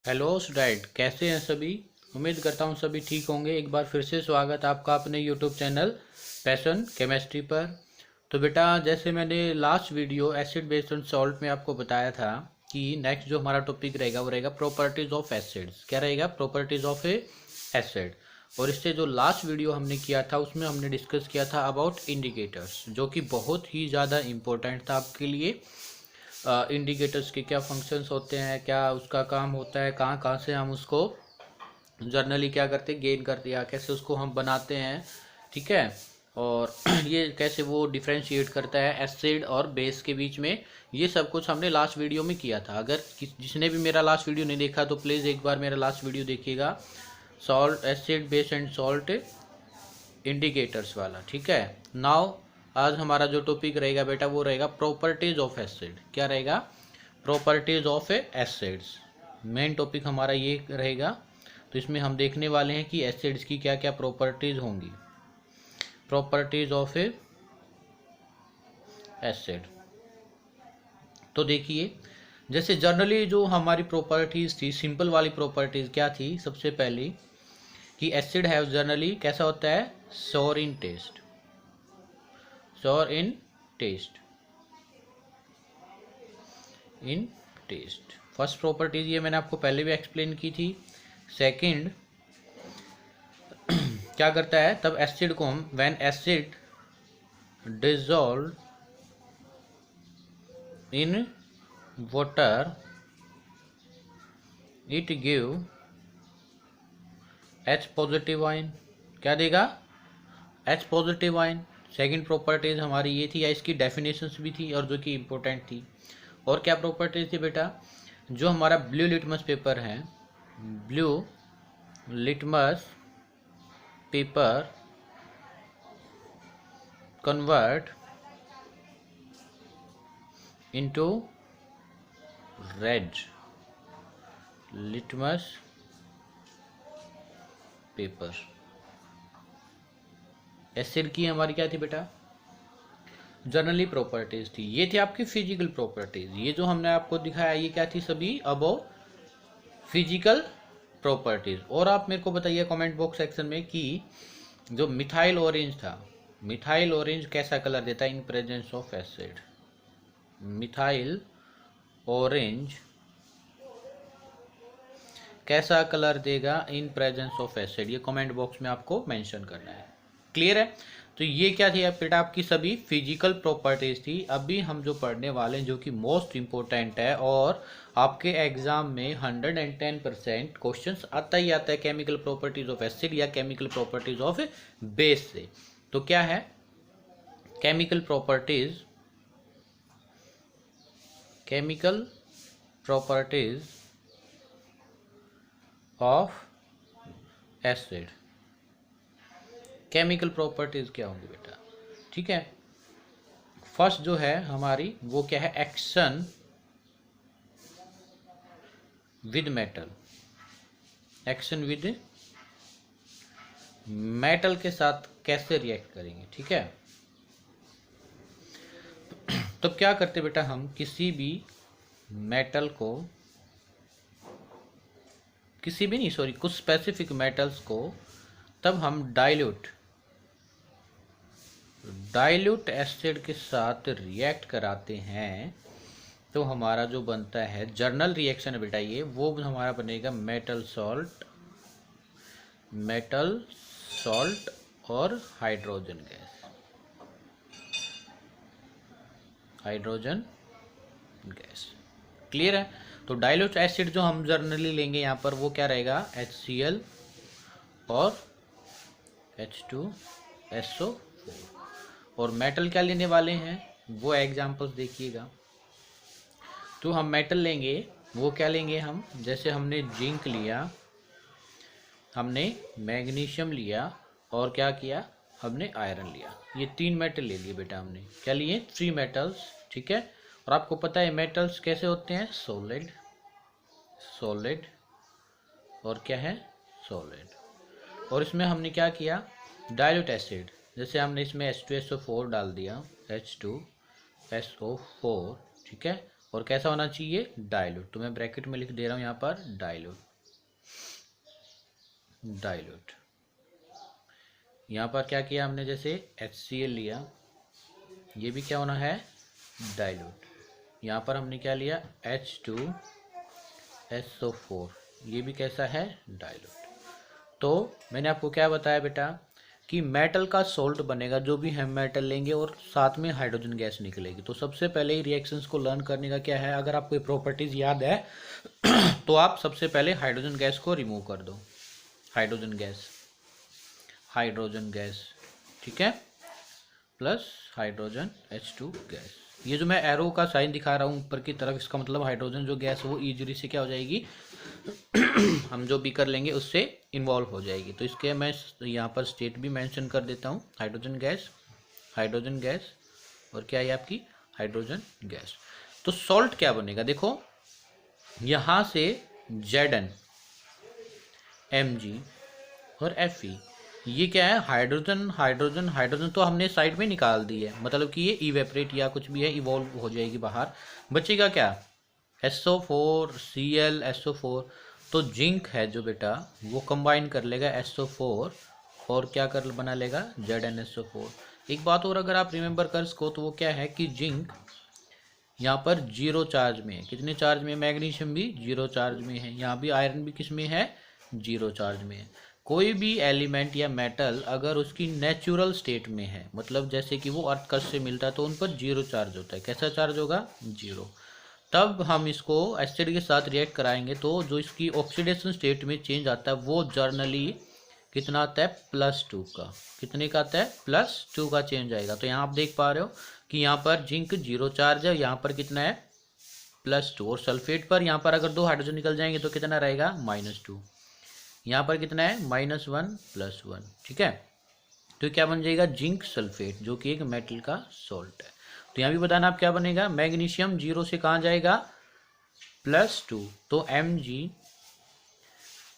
Hello student, कैसे हैं सभी। उम्मीद करता हूं सभी ठीक होंगे। एक बार फिर से स्वागत आपका अपने यूट्यूब चैनल पैशन केमिस्ट्री पर। तो बेटा, जैसे मैंने last video acid base and salt में आपको बताया था कि नेक्स्ट जो हमारा टॉपिक रहेगा वो रहेगा प्रॉपर्टीज ऑफ एसिड्स। क्या रहेगा? Properties of A acid. और इससे जो लास्ट वीडियो हमने किया था उसमें हमने डिस्कस किया था अबाउट इंडिकेटर्स, जो कि बहुत ही ज़्यादा इम्पोर्टेंट था आपके लिए। इंडिकेटर्स के क्या फंक्शंस होते हैं, क्या उसका काम होता है, कहाँ कहाँ से हम उसको जर्नली क्या करते हैं, गेन करते हैं, कैसे उसको हम बनाते हैं, ठीक है। और ये कैसे वो डिफ्रेंशिएट करता है एसिड और बेस के बीच में, ये सब कुछ हमने लास्ट वीडियो में किया था। अगर जिसने भी मेरा लास्ट वीडियो नहीं देखा तो प्लीज़ एक बार मेरा लास्ट वीडियो देखिएगा, salt acid base and salt indicators वाला, ठीक है। नाउ आज हमारा जो टॉपिक रहेगा बेटा वो रहेगा प्रॉपर्टीज ऑफ एसिड। क्या रहेगा? Properties of acids. Main topic हमारा ये रहेगा। तो इसमें हम देखने वाले हैं कि एसिड्स की क्या क्या प्रॉपर्टीज होंगी। Properties of acid. तो देखिए, जैसे जनरली जो हमारी प्रॉपर्टीज थी, सिंपल वाली प्रॉपर्टीज क्या थी? सबसे पहली कि एसिड हैव जनरली कैसा होता है? सोर इन टेस्ट। सोर इन टेस्ट। इन टेस्ट फर्स्ट प्रॉपर्टीज ये मैंने आपको पहले भी एक्सप्लेन की थी। सेकंड, क्या करता है तब एसिड को हम when acid dissolve in water it give H positive ion. क्या देगा? H positive ion. Second properties हमारी ये थी, या इसकी डेफिनेशंस भी थी और जो कि इम्पोर्टेंट थी। और क्या प्रॉपर्टीज थी बेटा? जो हमारा ब्लू लिटमस पेपर है, blue litmus paper convert into red litmus paper. Acid की हमारी क्या थी बेटा? जनरली प्रॉपर्टीज थी। ये थी आपकी फिजिकल प्रॉपर्टीज। ये जो हमने आपको दिखाया ये क्या थी? सभी अबव फिजिकल प्रॉपर्टीज। और आप मेरे को बताइए कमेंट बॉक्स सेक्शन में कि जो मिथाइल ऑरेंज था, मिथाइल ऑरेंज कैसा कलर देता है in presence of acid? Methyl orange कैसा कलर देगा इन प्रेजेंस ऑफ एसिड? ये कमेंट बॉक्स में आपको मेंशन करना है। क्लियर है? तो ये क्या थी बेटा? आपकी सभी फिजिकल प्रॉपर्टीज थी। अभी हम जो पढ़ने वाले हैं, जो कि मोस्ट इंपॉर्टेंट है और आपके एग्जाम में 110% क्वेश्चंस आता ही आता है, केमिकल प्रॉपर्टीज ऑफ एसिड या केमिकल प्रॉपर्टीज ऑफ बेस से। तो क्या है? Chemical properties, chemical properties of acid. Chemical properties क्या होंगी बेटा? ठीक है, फर्स्ट जो है हमारी वो क्या है? Action with metal. Action with metal के साथ कैसे रिएक्ट करेंगे, ठीक है। तो क्या करते बेटा? हम किसी भी मेटल को, किसी भी नहीं सॉरी कुछ स्पेसिफिक मेटल्स को तब हम डाइल्यूट एसिड के साथ रिएक्ट कराते हैं, तो हमारा जो बनता है जर्नल रिएक्शन है बेटा, ये वो हमारा बनेगा मेटल सॉल्ट, मेटल सॉल्ट और hydrogen gas, hydrogen gas. Clear है? तो डाइल्यूट एसिड जो हम जर्नली लेंगे यहाँ पर वो क्या रहेगा? HCl और H2SO4। और मेटल क्या लेने वाले हैं वो एग्जांपल्स देखिएगा। तो हम मेटल लेंगे, वो क्या लेंगे हम? जैसे हमने जिंक लिया, हमने मैग्नीशियम लिया और क्या किया? हमने आयरन लिया। ये 3 मेटल ले लिए बेटा हमने। क्या लिए? 3 मेटल्स, ठीक है। और आपको पता है मेटल्स कैसे होते हैं? सॉलिड, सॉलिड और क्या है? सॉलिड। और इसमें हमने क्या किया? डाइल्यूट एसिड, जैसे हमने इसमें H2SO4 डाल दिया, H2SO4, ठीक है। और कैसा होना चाहिए, डाइल्यूट। तो मैं ब्रैकेट में लिख दे रहा हूँ यहाँ पर डाइल्यूट। डाइल्यूट यहाँ पर क्या किया हमने, जैसे HCl लिया, ये भी क्या होना है, डाइल्यूट। यहाँ पर हमने क्या लिया, H2SO4, ये भी कैसा है, डाइल्यूट। तो मैंने आपको क्या बताया बेटा कि मेटल का सोल्ट बनेगा, जो भी हम मेटल लेंगे और साथ में हाइड्रोजन गैस निकलेगी। तो सबसे पहले ही रिएक्शंस को लर्न करने का क्या है, अगर आपको प्रॉपर्टीज याद है तो आप सबसे पहले हाइड्रोजन गैस को रिमूव कर दो। हाइड्रोजन गैस, ठीक है, प्लस हाइड्रोजन H2 गैस। ये जो मैं एरो का साइन दिखा रहा हूँ ऊपर की तरफ, इसका मतलब हाइड्रोजन जो गैस वो इजीली से क्या हो जाएगी हम जो भी कर लेंगे उससे इन्वॉल्व हो जाएगी। तो इसके मैं यहाँ पर स्टेट भी मेंशन कर देता हूँ, हाइड्रोजन गैस और क्या है आपकी, हाइड्रोजन गैस। तो सॉल्ट क्या बनेगा, देखो यहाँ से Zn, Mg और Fe, ये क्या है, हाइड्रोजन तो हमने साइड में निकाल दी है, मतलब कि ये इवेपरेट या कुछ भी है, इवॉल्व हो जाएगी बाहर। बचेगा क्या, SO4 Cl SO4। तो जिंक है जो बेटा वो कंबाइन कर लेगा SO4 और क्या कर बना लेगा, ZnSO4। एक बात और अगर आप रिमेंबर कर सको तो वो क्या है कि जिंक यहाँ पर 0 चार्ज में है। कितने चार्ज में, मैग्नीशियम भी 0 चार्ज में है, यहाँ भी आयरन भी किस में है, 0 चार्ज में है। कोई भी एलिमेंट या मेटल अगर उसकी नेचुरल स्टेट में है, मतलब जैसे कि वो अर्थ कस्ट से मिलता है, तो उन पर 0 चार्ज होता है। कैसा चार्ज होगा, 0। तब हम इसको एसिड के साथ रिएक्ट कराएंगे तो जो इसकी ऑक्सीडेशन स्टेट में चेंज आता है वो जर्नली कितना आता है, +2 का। कितने का आता है, +2 का चेंज आएगा। तो यहाँ आप देख पा रहे हो कि यहाँ पर जिंक 0 चार्ज है, यहाँ पर कितना है, +2। और सल्फेट पर यहाँ पर अगर 2 हाइड्रोजन निकल जाएंगे तो कितना रहेगा, -2। यहाँ पर कितना है, -1 +1, ठीक है। तो क्या बन जाएगा, जिंक सल्फेट, जो कि एक मेटल का सॉल्ट है। तो यहाँ भी बताना आप क्या बनेगा, मैग्नीशियम 0 से कहाँ जाएगा, +2। तो Mg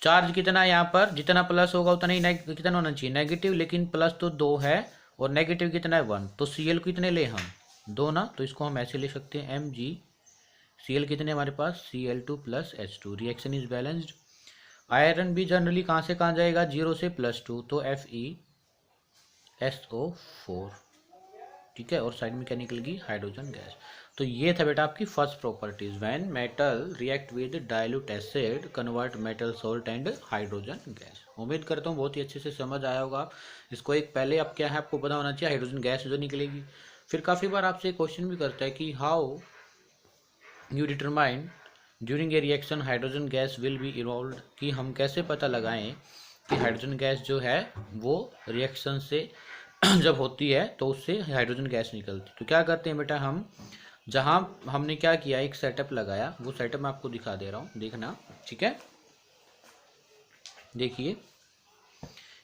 चार्ज कितना है, यहाँ पर जितना प्लस होगा उतना ही कितना होना चाहिए, नेगेटिव, लेकिन प्लस तो 2 है और नेगेटिव कितना है, 1। तो Cl कितने ले हम, 2 ना, तो इसको हम ऐसे ले सकते हैं Mg। Cl कितने हमारे पास, Cl2 + H2, reaction is balanced. Iron भी जनरली कहाँ से कहाँ जाएगा, 0 से +2, तो FeSO4, ठीक है। और साइड में क्या निकलेगी, हाइड्रोजन गैस। तो ये था बेटा आपकी first properties, when metal react with dilute acid convert metal salt and hydrogen gas. उम्मीद करता हूँ बहुत ही अच्छे से समझ आया होगा इसको। एक पहले अब क्या है आपको पता होना चाहिए, हाइड्रोजन गैस जो निकलेगी। फिर काफ़ी बार आपसे क्वेश्चन भी करता है कि how you determine during a reaction hydrogen gas will be evolve, कि हम कैसे पता लगाएं कि हाइड्रोजन गैस जो है वो रिएक्शन से जब होती है तो उससे हाइड्रोजन गैस निकलती है। तो क्या करते हैं बेटा, हम जहाँ हमने क्या किया, एक सेटअप लगाया, वो सेटअप मैं आपको दिखा दे रहा हूँ, देखना, ठीक है। देखिए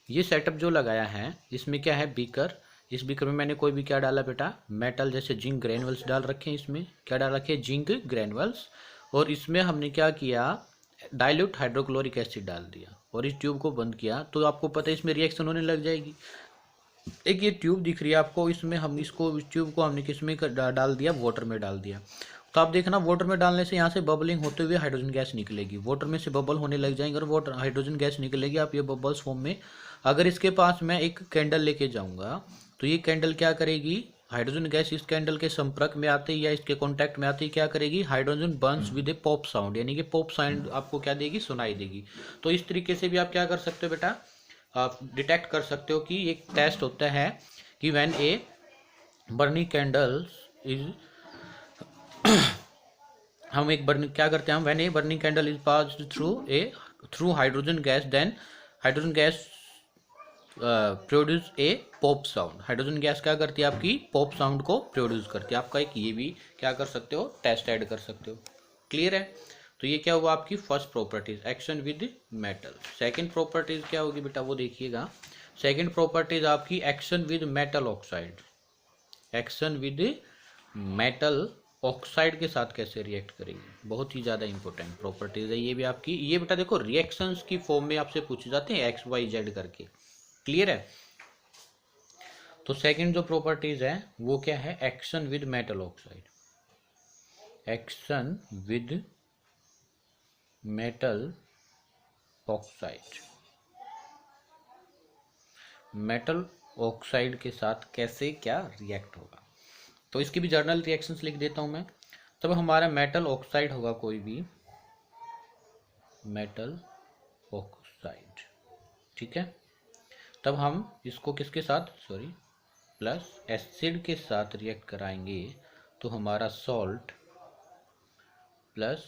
ये सेटअप जो लगाया है, इसमें क्या है, बीकर। इस बीकर में मैंने कोई भी क्या डाला बेटा, मेटल, जैसे जिंक ग्रेनुअल्स डाल रखे हैं। इसमें क्या डाल रखे हैं, जिंक ग्रेनुअल्स। और इसमें हमने क्या किया, डाइल्यूट हाइड्रोक्लोरिक एसिड डाल दिया और इस ट्यूब को बंद किया। तो आपको पता है इसमें रिएक्शन होने लग जाएगी। एक ये ट्यूब दिख रही है आपको, इसमें हम इस ट्यूब को हमने किस में डाल दिया, वाटर में डाल दिया। तो आप देखना वाटर में डालने से यहाँ से बबलिंग होते हुए हाइड्रोजन गैस निकलेगी, वाटर में से बबल होने लग जाएंगे और वाटर हाइड्रोजन गैस निकलेगी। आप ये बबल्स फॉर्म में, अगर इसके पास मैं एक कैंडल लेके जाऊँगा तो ये कैंडल क्या करेगी, हाइड्रोजन गैस इस कैंडल के संपर्क में आते ही या इसके कांटेक्ट में आते ही क्या करेगी, hydrogen Burns with A pop sound, यानी कि पॉप साउंड आपको क्या देगी, सुनाई देगी। तो इस तरीके से भी आप क्या कर सकते हो बेटा, आप डिटेक्ट कर सकते हो कि एक टेस्ट होता है कि when a burning candle is हम एक बर्निंग क्या करते हैं, हम when a burning candle is passed through hydrogen gas, then hydrogen gas produce a pop sound. Hydrogen gas क्या करती है, आपकी पॉप साउंड को प्रोड्यूस करती है। आपका एक ये भी क्या कर सकते हो, टेस्ट ऐड कर सकते हो। क्लियर है। तो ये क्या हुआ आपकी first properties, action with metal. Second properties क्या होगी बेटा, वो देखिएगा। सेकंड प्रॉपर्टीज आपकी action with metal oxide. Action with metal oxide के साथ कैसे रिएक्ट करेगी, बहुत ही ज़्यादा इंपॉर्टेंट प्रॉपर्टीज है ये भी आपकी। ये बेटा देखो रिएक्शंस की फॉर्म में आपसे पूछे जाते हैं XYZ करके। क्लियर है। तो सेकंड जो प्रॉपर्टीज है वो क्या है, action with metal oxide. Action with metal oxide, metal oxide के साथ कैसे क्या रिएक्ट होगा। तो इसकी भी जर्नल रिएक्शंस लिख देता हूं मैं। तब हमारा मेटल ऑक्साइड होगा, कोई भी मेटल ऑक्साइड, ठीक है। तब हम इसको किसके साथ, सॉरी, प्लस एसिड के साथ रिएक्ट कराएंगे, तो हमारा सॉल्ट प्लस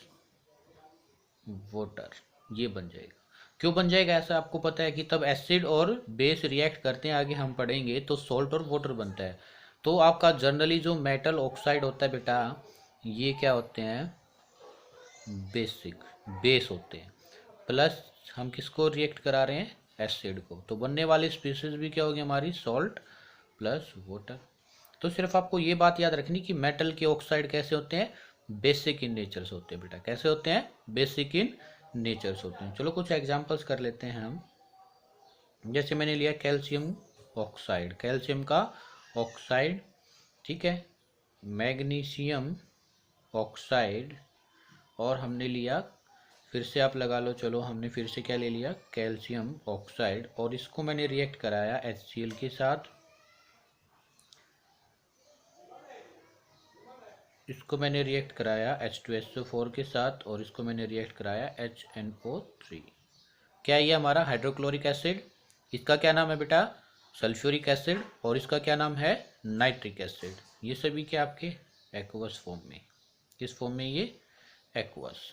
वाटर ये बन जाएगा। क्यों बन जाएगा ऐसा आपको पता है कि तब एसिड और बेस रिएक्ट करते हैं, आगे हम पढ़ेंगे, तो सॉल्ट और वाटर बनता है। तो आपका जनरली जो मेटल ऑक्साइड होता है बेटा, ये क्या होते हैं, बेसिक बेस होते हैं। प्लस हम किसको रिएक्ट करा रहे हैं, एसिड को, तो बनने वाली स्पीसीज भी क्या होगी हमारी, सॉल्ट प्लस वाटर। तो सिर्फ आपको ये बात याद रखनी कि मेटल के ऑक्साइड कैसे होते हैं, बेसिक इन नेचर्स होते हैं बेटा। कैसे होते हैं, बेसिक इन नेचर्स होते हैं। चलो कुछ एग्जांपल्स कर लेते हैं हम। जैसे मैंने लिया कैल्शियम ऑक्साइड, कैल्शियम का ऑक्साइड, ठीक है, मैग्नीशियम ऑक्साइड, और हमने लिया, फिर से आप लगा लो, चलो हमने फिर से क्या ले लिया, कैल्शियम ऑक्साइड, और इसको मैंने रिएक्ट कराया HCl के साथ, इसको मैंने रिएक्ट कराया H2SO4 के साथ, और इसको मैंने रिएक्ट कराया HNO3। क्या ये हमारा हाइड्रोक्लोरिक एसिड, इसका क्या नाम है बेटा, सल्फ्यूरिक एसिड, और इसका क्या नाम है, नाइट्रिक एसिड। ये सभी क्या आपके एक्वस फॉर्म में, किस फॉर्म में, ये एक्वस।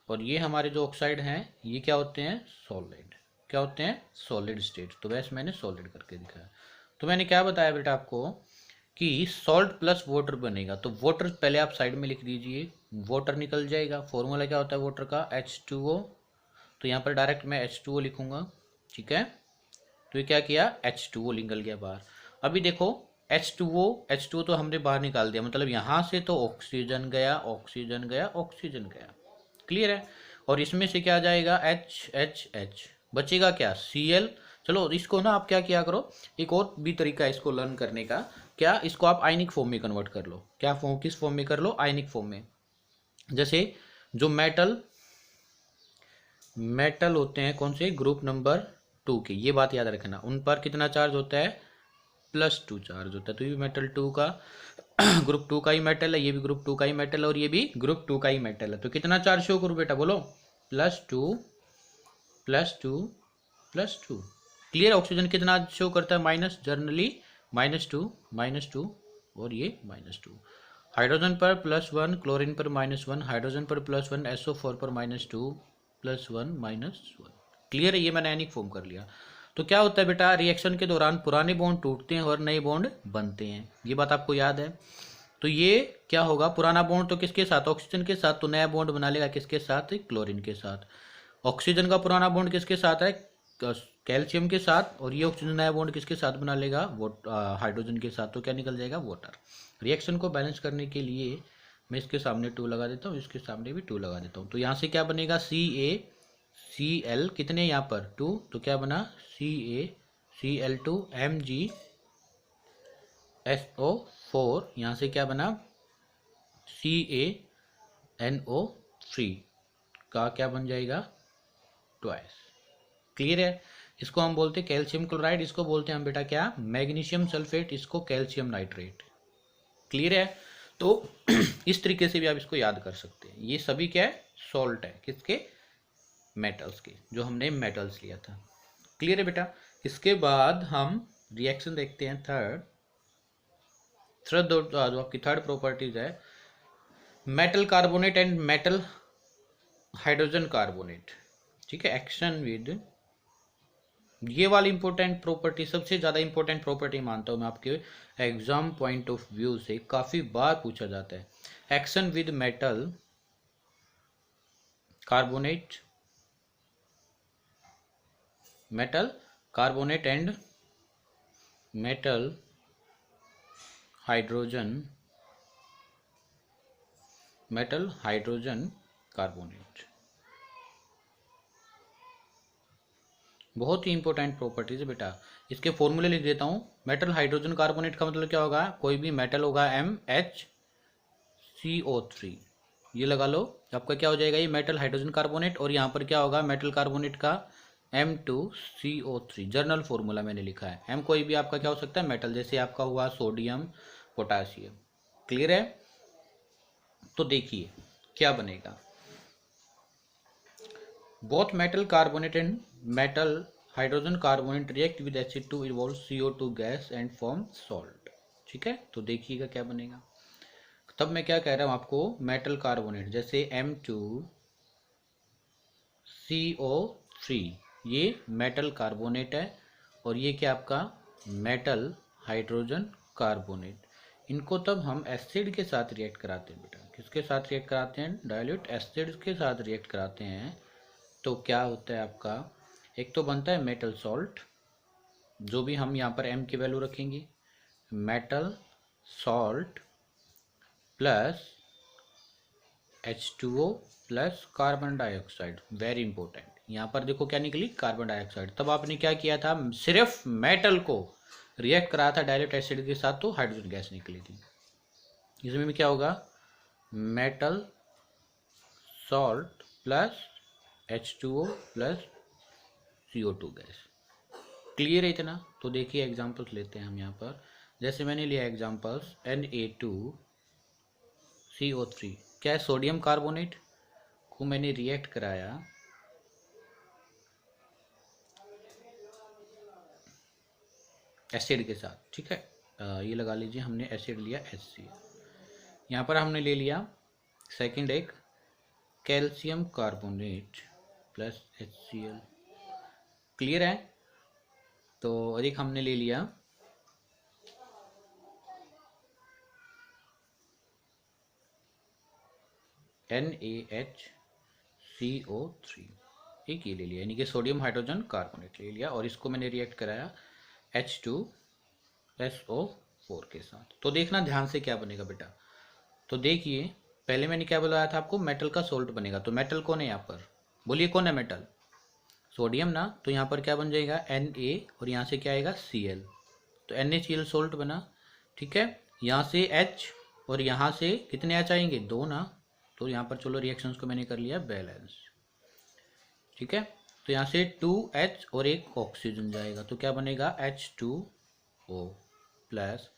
और ये हमारे जो ऑक्साइड हैं ये क्या होते हैं, सॉलिड, क्या होते हैं, सॉलिड स्टेट। तो वैसे मैंने सॉलिड करके दिखाया। तो मैंने क्या बताया बेटा आपको कि सॉल्ट प्लस वाटर बनेगा, तो वाटर पहले आप साइड में लिख दीजिए, वाटर निकल जाएगा। फॉर्मूला क्या होता है वाटर का, H2O, तो यहाँ पर डायरेक्ट मैं H2O लिखूंगा, ठीक है। तो ये क्या किया, H2O निकल गया बाहर। अभी देखो H2O तो हमने बाहर निकाल दिया, मतलब यहाँ से तो ऑक्सीजन गया, ऑक्सीजन गया, ऑक्सीजन गया, क्लियर है। और इसमें से क्या जाएगा, H बचेगा क्या, Cl। चलो इसको ना आप क्या किया करो, एक और भी तरीका है इसको लर्न करने का, क्या, इसको आप आयनिक फॉर्म में कन्वर्ट कर लो। क्या फॉर्म, किस फॉर्म में कर लो, आयनिक फॉर्म में। जैसे जो मेटल होते हैं कौन से, ग्रुप नंबर 2 के, ये बात याद रखना, उन पर कितना चार्ज होता है, +2 चार्ज होता है। तो ये मेटल 2 का ग्रुप 2 का ही मेटल है, ये भी ग्रुप 2 का ही मेटल है, और ये भी ग्रुप 2 का ही मेटल है। तो कितना चार्ज शो करूँ बेटा, बोलो, +2 +2 +2, क्लियर। ऑक्सीजन कितना शो करता है, माइनस, जर्नली -2 और ये -2। हाइड्रोजन पर +1, क्लोरीन पर -1, हाइड्रोजन पर +1, SO4 पर -2, +1 -1, क्लियर है। ये मैंने आयनिक फॉर्म कर लिया। तो क्या होता है बेटा, रिएक्शन के दौरान पुराने बॉन्ड टूटते हैं और नए बॉन्ड बनते हैं, ये बात आपको याद है। तो ये क्या होगा, पुराना बॉन्ड तो किसके साथ, ऑक्सीजन के साथ, तो नया बॉन्ड बना लेगा किसके साथ, क्लोरीन के साथ। ऑक्सीजन का पुराना बॉन्ड किसके साथ है, कैल्शियम के साथ, और ये ऑक्सीजन नया बॉन्ड किसके साथ बना लेगा, वो हाइड्रोजन के साथ। तो क्या निकल जाएगा, वाटर। रिएक्शन को बैलेंस करने के लिए मैं इसके सामने 2 लगा देता हूँ, इसके सामने भी 2 लगा देता हूँ। तो यहाँ से क्या बनेगा, CaCl, कितने यहाँ पर 2, तो क्या बना, CaCl2 MgSO4, यहाँ से क्या बना, CaNO3 का क्या बन जाएगा, ट्वाइस, क्लियर है। इसको हम बोलते हैं कैल्शियम क्लोराइड, इसको बोलते हैं हम बेटा क्या, मैग्नीशियम सल्फेट, इसको कैल्शियम नाइट्रेट, क्लियर है। तो इस तरीके से भी आप इसको याद कर सकते हैं। ये सभी क्या है, सॉल्ट है, किसके, मेटल्स के, जो हमने मेटल्स लिया था, क्लियर है बेटा। इसके बाद हम रिएक्शन देखते हैं थर्ड जो आपकी थर्ड प्रॉपर्टीज है, metal carbonate and metal hydrogen carbonate, ठीक है। एक्शन विद, ये वाली इंपॉर्टेंट प्रॉपर्टी, सबसे ज़्यादा इंपॉर्टेंट प्रॉपर्टी मानता हूँ मैं, आपके एग्जाम पॉइंट ऑफ व्यू से काफ़ी बार पूछा जाता है। Action with metal carbonate, metal carbonate and metal hydrogen carbonate, बहुत ही इंपॉर्टेंट प्रॉपर्टीज है बेटा। इसके फॉर्मूले लिख देता हूँ। मेटल हाइड्रोजन कार्बोनेट का मतलब क्या होगा, कोई भी मेटल होगा MH CO3, ये लगा लो। आपका क्या हो जाएगा, ये मेटल हाइड्रोजन कार्बोनेट, और यहाँ पर क्या होगा मेटल कार्बोनेट का M2CO3। जर्नल फॉर्मूला मैंने लिखा है। M कोई भी आपका क्या हो सकता है, मेटल, जैसे आपका हुआ सोडियम पोटासियम। क्लियर है? तो देखिए क्या बनेगा, both metal carbonate and metal hydrogen carbonate react with acid to evolve CO2 gas and form salt. ठीक है, तो देखिएगा क्या बनेगा। तब मैं क्या कह रहा हूँ आपको, मेटल कार्बोनेट जैसे M2CO3, ये मेटल कार्बोनेट है, और ये क्या आपका मेटल हाइड्रोजन कार्बोनेट। इनको तब हम एसिड के साथ रिएक्ट कराते हैं बेटा। किसके साथ रिएक्ट कराते हैं, डाइल्यूट एसिड के साथ रिएक्ट कराते हैं। तो क्या होता है आपका, एक तो बनता है मेटल सॉल्ट, जो भी हम यहाँ पर M की वैल्यू रखेंगे, metal salt plus H2O plus carbon dioxide. Very important, यहाँ पर देखो क्या निकली, कार्बन डाइऑक्साइड। तब आपने क्या किया था, सिर्फ मेटल को रिएक्ट कराया था डाइल्यूट एसिड के साथ, तो हाइड्रोजन गैस निकली थी। इसमें भी क्या होगा, metal salt plus H2O plus CO2 gas. Clear है इतना? तो देखिए एग्जांपल्स लेते हैं हम यहाँ पर। जैसे मैंने लिया एग्जांपल्स, Na2CO3, क्या है, सोडियम कार्बोनेट को मैंने रिएक्ट कराया एसिड के साथ। ठीक है, ये लगा लीजिए, हमने एसिड लिया HCl। यहाँ पर हमने ले लिया सेकंड एक calcium carbonate plus HCl। Clear है? तो एक हमने ले लिया NaHCO3, एक ये ले लिया, यानी कि सोडियम हाइड्रोजन कार्बोनेट ले लिया, और इसको मैंने रिएक्ट कराया H2SO4 के साथ। तो देखना ध्यान से क्या बनेगा बेटा। तो देखिए, पहले मैंने क्या बताया था आपको, मेटल का सोल्ट बनेगा। तो मेटल कौन है यहाँ पर, बोलिए कौन है मेटल, सोडियम ना। तो यहाँ पर क्या बन जाएगा, Na, और यहाँ से क्या आएगा Cl, तो NaCl सोल्ट बना। ठीक है, यहाँ से H और यहाँ से कितने H आएंगे, 2 ना। तो यहाँ पर चलो रिएक्शंस को मैंने कर लिया बैलेंस। ठीक है, तो यहाँ से 2H और एक ऑक्सीजन जाएगा, तो क्या बनेगा H2O प्लस,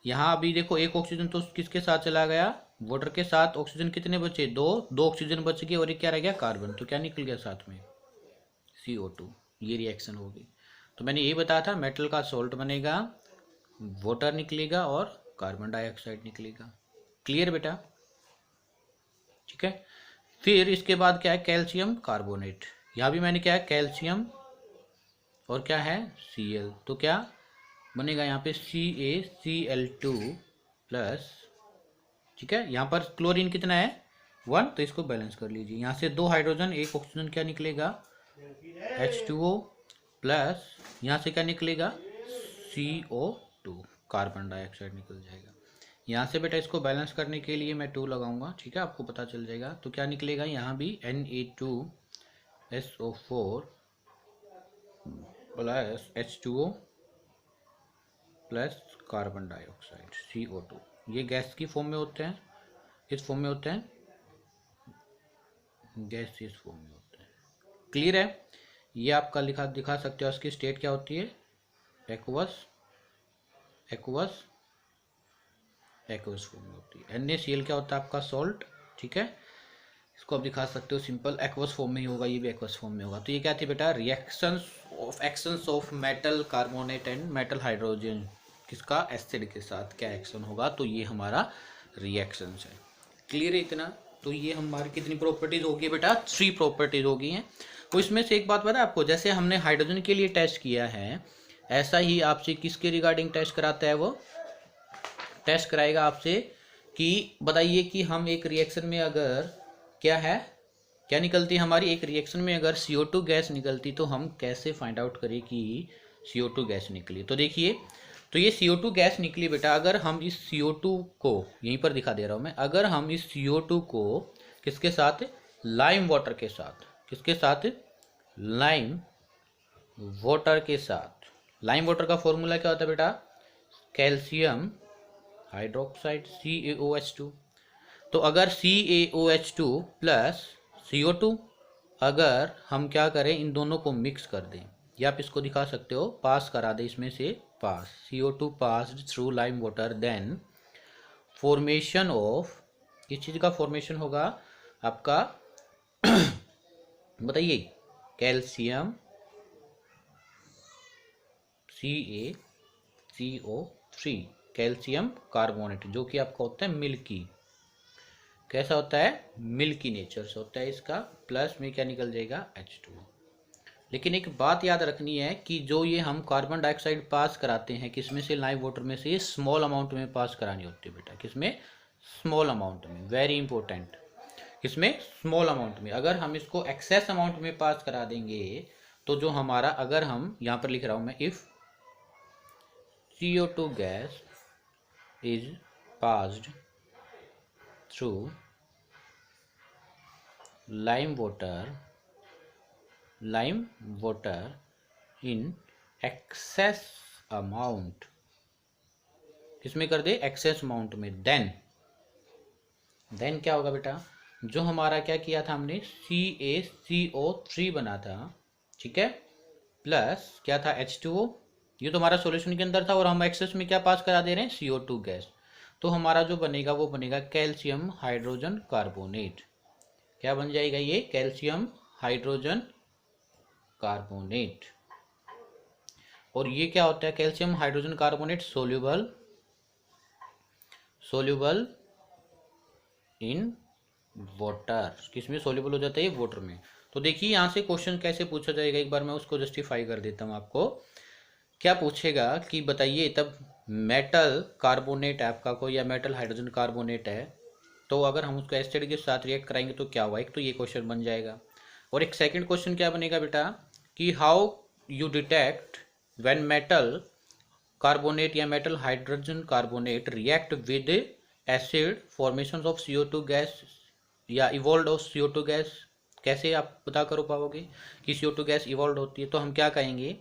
यहाँ अभी देखो एक ऑक्सीजन तो किसके साथ चला गया, वाटर के साथ। ऑक्सीजन कितने बचे, 2 ऑक्सीजन बच गए, और एक क्या रह गया, कार्बन। तो क्या निकल गया साथ में, CO2। ये रिएक्शन होगी। तो मैंने ये बताया था, मेटल का सॉल्ट बनेगा, वाटर निकलेगा और कार्बन डाइऑक्साइड निकलेगा। क्लियर बेटा? ठीक है, फिर इसके बाद क्या है, कैल्शियम कार्बोनेट। यहाँ भी मैंने क्या है, कैल्शियम और क्या है Cl, तो क्या बनेगा यहाँ पे CaCl2 प्लस। ठीक है, यहाँ पर क्लोरीन कितना है, 1, तो इसको बैलेंस कर लीजिए। यहाँ से 2 हाइड्रोजन, एक ऑक्सीजन, क्या निकलेगा H2O प्लस, यहाँ से क्या निकलेगा CO2, कार्बन डाइऑक्साइड निकल जाएगा। यहाँ से बेटा इसको बैलेंस करने के लिए मैं 2 लगाऊंगा। ठीक है, आपको पता चल जाएगा। तो क्या निकलेगा, यहाँ भी Na2SO4 plus H2O plus carbon dioxide CO2। ये गैस की फॉर्म में होते हैं, इस फॉर्म में होते हैं, गैस इस फॉर्म में होते हैं। क्लियर है? ये आपका दिखा सकते हो, इसकी स्टेट क्या होती है, एक्वस फॉर्म में होती है। NaCl क्या होता है आपका, सॉल्ट। ठीक है, इसको आप दिखा सकते हो सिंपल एक्वस फॉर्म में ही होगा, ये भी एक्वस फॉर्म में होगा। तो ये क्या थी बेटा, actions of metal carbonate and metal hydrogen, किसका, एसिड के साथ क्या एक्शन होगा। तो ये हमारा रिएक्शंस है। क्लियर है इतना? तो ये हमारी कितनी प्रॉपर्टीज होगी बेटा, 3 प्रॉपर्टीज होगी हैं। तो इसमें से एक बात पता है आपको, जैसे हमने हाइड्रोजन के लिए टेस्ट किया है, ऐसा ही आपसे किसके रिगार्डिंग टेस्ट कराता है, वो टेस्ट कराएगा आपसे कि बताइए कि हम एक रिएक्शन में अगर क्या निकलती है हमारी, एक रिएक्शन में अगर CO2 गैस निकलती तो हम कैसे फाइंड आउट करें कि CO2 गैस निकली। तो देखिए, तो ये CO2 गैस निकली बेटा। अगर हम इस CO2 को, यहीं पर दिखा दे रहा हूँ मैं, अगर हम इस CO2 को किसके साथ, लाइम वाटर के साथ, किसके साथ, लाइम वाटर के साथ। लाइम वाटर का फॉर्मूला क्या होता है बेटा, कैल्शियम हाइड्रोक्साइड CaOH2। तो अगर CaOH2 प्लस CO2, अगर हम क्या करें इन दोनों को मिक्स कर दें, या आप इसको दिखा सकते हो पास करा दें इसमें से, pass CO2 passed through lime water, then formation of, किस चीज़ का फॉर्मेशन होगा आपका बताइए, कैल्शियम CaCO3, कैल्शियम कार्बोनेट, जो कि आपका होता है मिल्की, कैसा होता है मिल्की नेचर से होता है इसका, प्लस में क्या निकल जाएगा H2। लेकिन एक बात याद रखनी है कि जो ये हम कार्बन डाइऑक्साइड पास कराते हैं किसमें से, लाइम वाटर में से, ये स्मॉल अमाउंट में पास करानी होती है बेटा, किसमें, स्मॉल अमाउंट में, वेरी इंपॉर्टेंट, किसमें, स्मॉल अमाउंट में। अगर हम इसको एक्सेस अमाउंट में पास करा देंगे तो जो हमारा, अगर हम यहाँ पर लिख रहा हूँ मैं, if CO2 gas is passed through lime water in excess amount, किसमें कर दे, एक्सेस अमाउंट में, देन क्या होगा बेटा, जो हमारा क्या किया था हमने, CaCO3 बना था, ठीक है, प्लस क्या था H2O, ये तो हमारा सॉल्यूशन के अंदर था, और हम एक्सेस में क्या पास करा दे रहे हैं, CO2 गैस, तो हमारा जो बनेगा वो बनेगा कैल्शियम हाइड्रोजन कार्बोनेट। क्या बन जाएगा ये, कैल्शियम हाइड्रोजन कार्बोनेट। और ये क्या होता है calcium hydrogen carbonate, soluble in water, किसमें सोल्यूबल हो जाता है ये, वाटर में। तो देखिए यहाँ से क्वेश्चन कैसे पूछा जाएगा, एक बार मैं उसको जस्टिफाई कर देता हूँ आपको। क्या पूछेगा कि बताइए, तब मेटल कार्बोनेट है आपका कोई, या मेटल हाइड्रोजन कार्बोनेट है, तो अगर हम उसको एसिड के साथ रिएक्ट कराएंगे तो क्या हुआ, एक तो ये क्वेश्चन बन जाएगा। और एक सेकंड क्वेश्चन क्या बनेगा बेटा, कि how you detect when metal carbonate या metal hydrogen carbonate react with acid formation of CO2 gas या इवॉल्व ऑफ CO2 गैस, कैसे आप पता कर पाओगे कि CO2 गैस इवॉल्व होती है। तो हम क्या कहेंगे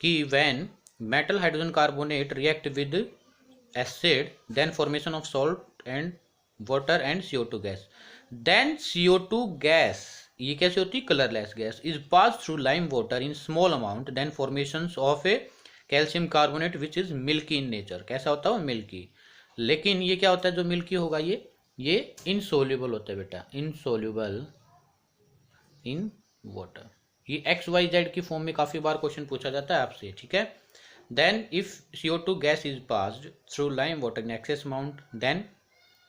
कि when metal hydrogen carbonate react with acid, then formation of salt and water and CO2 gas, then CO2 gas, ये कैसे होती है, colourless gas, is pass through lime water in small amount, then formation of a calcium carbonate which is milky in nature, कैसा होता है milky. लेकिन ये क्या होता है जो मिल्की होगा, ये इनसोल्यूबल होता है बेटा, इनसोल्यूबल इन वाटर। ये XYZ की फॉर्म में काफी बार क्वेश्चन पूछा जाता है आपसे, ठीक है। Then if CO2 gas is passed through lime water in excess amount, then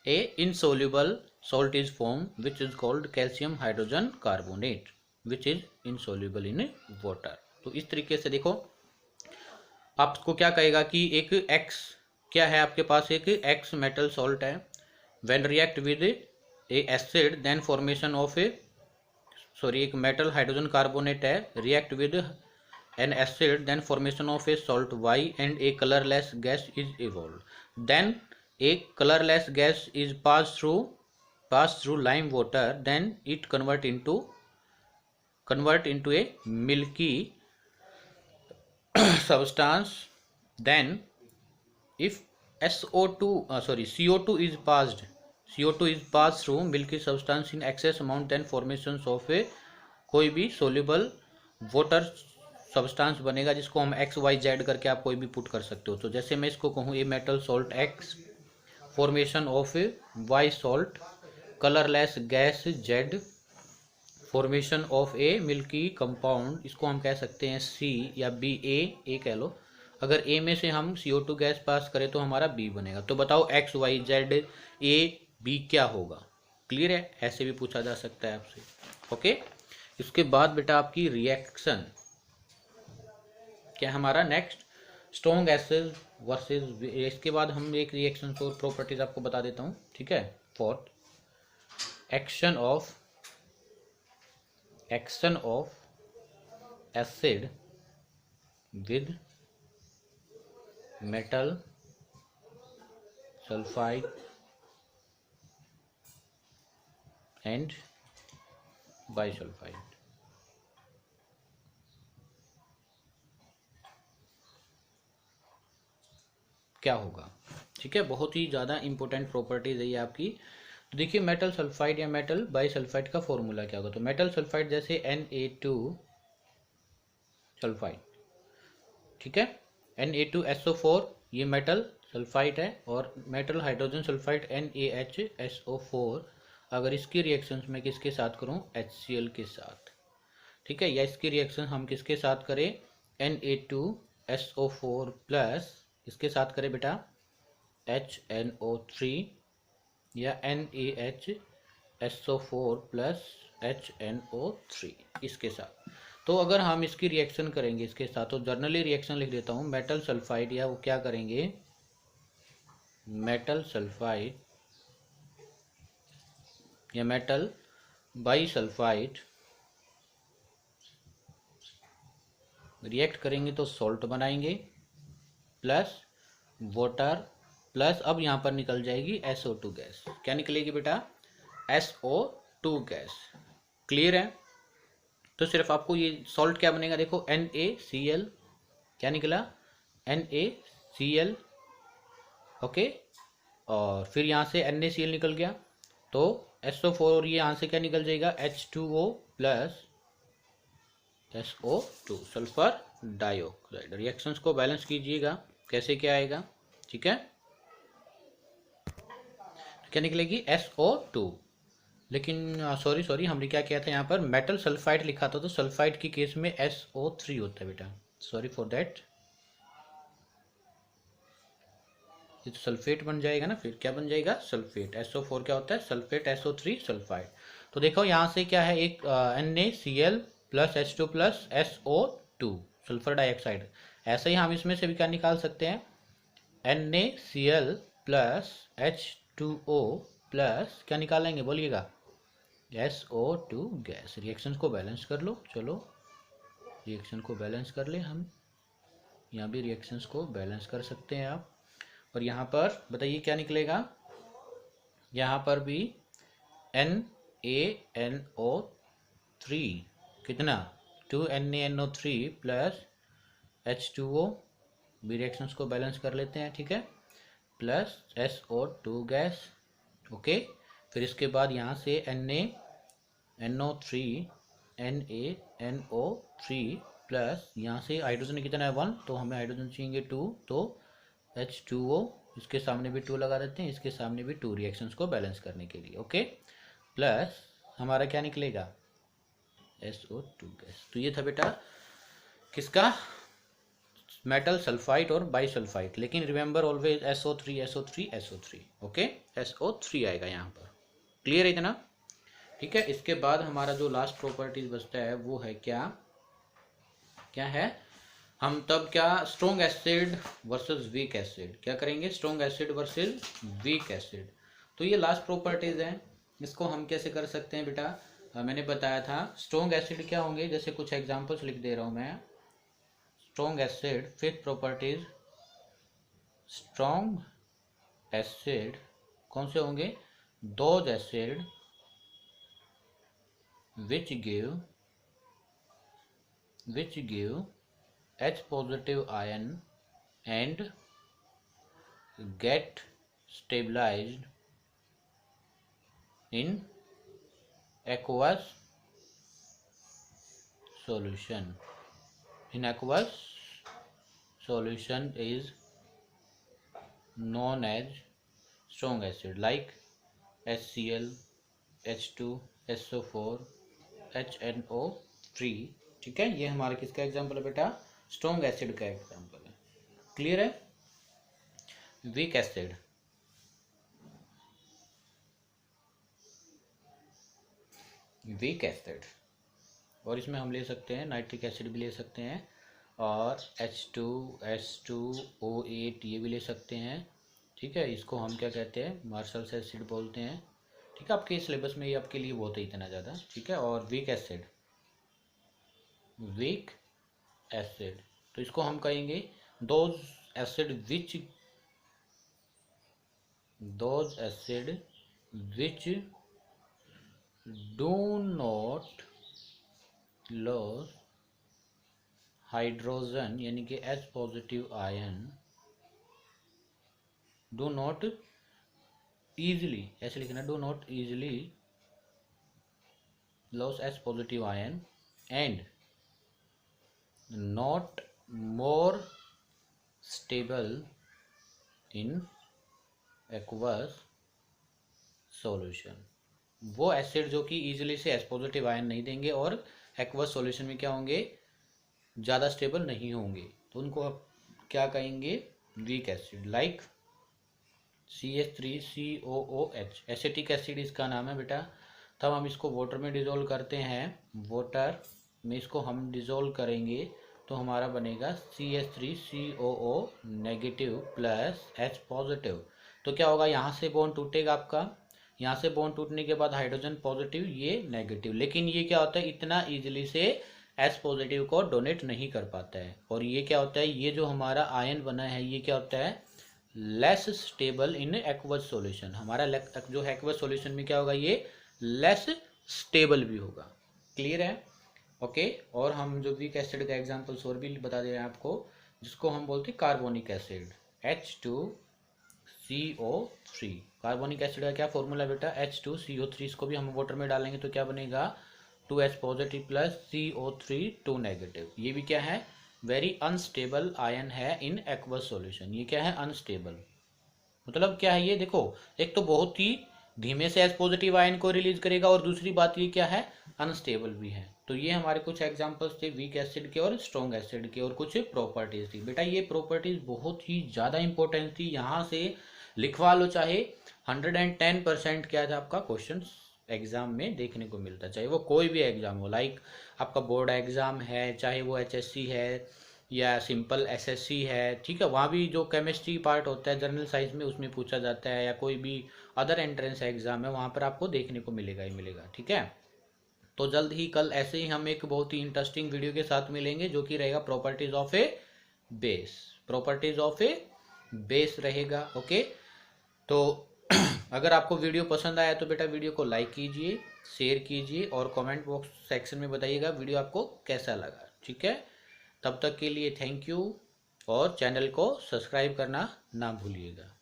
a insoluble salt is form which is called calcium hydrogen carbonate which is insoluble in water. तो इस तरीके से देखो, आपको क्या कहेगा कि एक X क्या है आपके पास, एक X मेटल सॉल्ट है, when react with a acid then formation of a, sorry एक मेटल हाइड्रोजन कार्बोनेट है, react with an acid then formation of a salt Y and a colourless gas is evolve, then a colourless gas is pass through lime water, then it convert into a milky substance, then if CO2 is passed through milky substance in excess amount, then formations of a कोई भी soluble water substance बनेगा, जिसको हम XYZ करके आप कोई भी put कर सकते हो। तो जैसे मैं इसको कहूँ a metal salt X, formation of A Y salt, colourless gas Z, formation of A milky compound, इसको हम कह सकते हैं C या B, ए कह लो। अगर A में से हम CO2 गैस पास करें तो हमारा B बनेगा। तो बताओ XYZ A B क्या होगा, क्लियर है, ऐसे भी पूछा जा सकता है आपसे, ओके। इसके बाद बेटा आपकी रिएक्शन क्या हमारा नेक्स्ट, स्ट्रॉन्ग एसिड वर्सेस, इसके बाद हम एक रिएक्शन और प्रॉपर्टीज आपको बता देता हूँ, ठीक है। Fourth, action of acid with metal sulphide and bisulphide. क्या होगा, ठीक है, बहुत ही ज़्यादा इंपॉर्टेंट प्रॉपर्टीज है ये आपकी। तो देखिए मेटल सल्फाइड या मेटल बाइसल्फाइड का फॉर्मूला क्या होगा। तो मेटल सल्फाइड जैसे Na2 सल्फाइड, ठीक है, Na2SO4 ये मेटल सल्फाइड है, और मेटल हाइड्रोजन सल्फाइड NaHSO4 अगर इसकी रिएक्शंस मैं किसके साथ करूं, HCl के साथ, ठीक है, या इसकी रिएक्शन हम किसके साथ करें, Na2SO4 प्लस इसके साथ करें बेटा HNO3 या NaHSO4 प्लस HNO3 इसके साथ। तो अगर हम इसकी रिएक्शन करेंगे इसके साथ, तो जर्नली रिएक्शन लिख देता हूँ, मेटल सल्फाइड या वो क्या करेंगे, मेटल सल्फाइड या मेटल बाइसल्फाइड रिएक्ट करेंगे तो सॉल्ट बनाएंगे प्लस वाटर प्लस, अब यहाँ पर निकल जाएगी SO2 गैस। क्या निकलेगी बेटा, SO2 गैस। क्लियर है। तो सिर्फ आपको ये सॉल्ट क्या बनेगा, देखो NaCl, क्या निकला NaCl, ओके, और फिर यहाँ से NaCl निकल गया, तो SO4 और ये यहाँ से क्या निकल जाएगा H2O plus SO2 sulphur dioxide. Reactions को बैलेंस कीजिएगा कैसे क्या आएगा, ठीक है, क्या निकलेगी SO2। लेकिन सॉरी हमने क्या किया था, यहाँ पर मेटल सल्फाइड लिखा था, तो सल्फाइड की केस में SO3 होता है बेटा, सॉरी फॉर दैट, ये तो सल्फेट बन जाएगा ना, फिर क्या बन जाएगा सल्फेट। SO4 क्या होता है सल्फेट, SO3 सल्फाइड। तो देखो यहाँ से क्या है, एक NaCl plus H2 plus SO2 sulphur dioxide. ऐसे ही हम इसमें से भी क्या निकाल सकते हैं, NaCl प्लस H2O प्लस क्या निकालेंगे बोलिएगा, SO2 गैस। रिएक्शंस को बैलेंस कर लो, चलो रिएक्शन को बैलेंस कर ले हम, यहाँ भी रिएक्शंस को बैलेंस कर सकते हैं आप। और यहाँ पर बताइए क्या निकलेगा, यहाँ पर भी NaNO3 कितना 2NaNO3 प्लस H2O, भी रिएक्शंस को बैलेंस कर लेते हैं, ठीक है, प्लस SO2 गैस, ओके। फिर इसके बाद यहाँ से NaNO3 प्लस यहाँ से हाइड्रोजन कितना है 1, तो हमें हाइड्रोजन चाहिए 2, तो H2O, इसके सामने भी 2 लगा देते हैं, इसके सामने भी 2, रिएक्शंस को बैलेंस करने के लिए, ओके, प्लस हमारा क्या निकलेगा SO2 गैस। तो ये था बेटा किसका, मेटल सल्फाइड और बाइसल्फाइड। लेकिन remember always SO3 okay, SO3 आएगा यहाँ पर। क्लियर है इतना, ठीक है। इसके बाद हमारा जो लास्ट प्रॉपर्टीज बचता है वो है क्या, क्या है, हम तब क्या strong acid versus weak acid क्या करेंगे, strong acid versus weak acid. तो ये लास्ट प्रॉपर्टीज हैं, इसको हम कैसे कर सकते हैं बेटा, मैंने बताया था स्ट्रॉन्ग एसिड क्या होंगे, जैसे कुछ एग्जांपल्स लिख दे रहा हूँ मैं। Strong acid fifth properties, strong acid कौन से होंगे, those acid which give H positive ion and get stabilized in aqueous solution. In aqueous solution is known as strong acid like HCl, H2, SO4, HNO3, ठीक है। ये हमारे किसका example है बेटा, स्ट्रॉन्ग एसिड का एग्जाम्पल है। क्लियर है। वीक एसिड, वीक एसिड, और इसमें हम ले सकते हैं नाइट्रिक एसिड भी ले सकते हैं, और H2SO8 ये भी ले सकते हैं, ठीक है। इसको हम क्या कहते हैं, मार्शल्स एसिड बोलते हैं, ठीक है। आपके सिलेबस में ये आपके लिए बहुत है इतना ज़्यादा, ठीक है। और वीक एसिड, वीक एसिड, तो इसको हम कहेंगे those acid which do not loss hydrogen यानी कि H positive ion, do not easily, ऐसे लिखना, do not easily loss S positive ion and not more stable in aqueous solution. वो acid जो कि इजीली से एस पॉजिटिव आयन नहीं देंगे और एक्वस सॉल्यूशन में क्या होंगे, ज़्यादा स्टेबल नहीं होंगे, तो उनको आप क्या कहेंगे, weak acid. Like CH3COOH, acetic acid इसका नाम है बेटा। तब हम इसको वाटर में डिज़ोल्व करते हैं, वाटर में इसको हम डिज़ोल्व करेंगे तो हमारा बनेगा CH3COO negative plus H positive. तो क्या होगा, यहाँ से बॉन्ड टूटेगा आपका, यहाँ से बॉन्ड टूटने के बाद हाइड्रोजन पॉजिटिव, ये नेगेटिव। लेकिन ये क्या होता है, इतना इजीली से एस पॉजिटिव को डोनेट नहीं कर पाता है। और ये क्या होता है, ये जो हमारा आयन बना है ये क्या होता है, less stable in aqueous solution. हमारा जो एक्वस सॉल्यूशन में क्या होगा, ये लेस स्टेबल भी होगा। क्लियर है? ओके। और हम जो वीक एसिड का एग्जांपल्स और भी बता दे रहे हैं आपको, जिसको हम बोलते हैं carbonic acid, H2CO3। Carbonic acid का क्या फॉर्मूला बेटा, H2CO3। इसको भी हम वाटर में डालेंगे तो क्या बनेगा, 2H positive plus CO3 2 negative. ये भी क्या है, वेरी अनस्टेबल आयन है इन एक्वस सॉल्यूशन। ये क्या है, अनस्टेबल। मतलब क्या है ये, देखो, एक तो बहुत ही धीमे से H पॉजिटिव आयन को रिलीज करेगा और दूसरी बात ये क्या है, अनस्टेबल भी है। तो ये हमारे कुछ एग्जांपल्स थे वीक एसिड के और स्ट्रॉन्ग एसिड के, और कुछ प्रॉपर्टीज थी बेटा। ये प्रॉपर्टीज बहुत ही ज़्यादा इंपॉर्टेंट थी, यहाँ से लिखवा लो, चाहे 110% क्या था आपका क्वेश्चन एग्जाम में देखने को मिलता, चाहे वो कोई भी एग्जाम हो। लाइक आपका बोर्ड एग्जाम है, चाहे वो HSC है या सिंपल SSC है, ठीक है, वहाँ भी जो केमिस्ट्री पार्ट होता है जनरल साइंस में उसमें पूछा जाता है, या कोई भी अदर एंट्रेंस एग्जाम है वहाँ पर आपको देखने को मिलेगा ही मिलेगा। ठीक है, तो जल्द ही कल ऐसे ही हम एक बहुत ही इंटरेस्टिंग वीडियो के साथ मिलेंगे, जो कि रहेगा properties of A base. Properties of A base रहेगा। ओके, तो अगर आपको वीडियो पसंद आया तो बेटा वीडियो को लाइक कीजिए, शेयर कीजिए और कमेंट बॉक्स सेक्शन में बताइएगा वीडियो आपको कैसा लगा। ठीक है, तब तक के लिए थैंक यू, और चैनल को सब्सक्राइब करना ना भूलिएगा।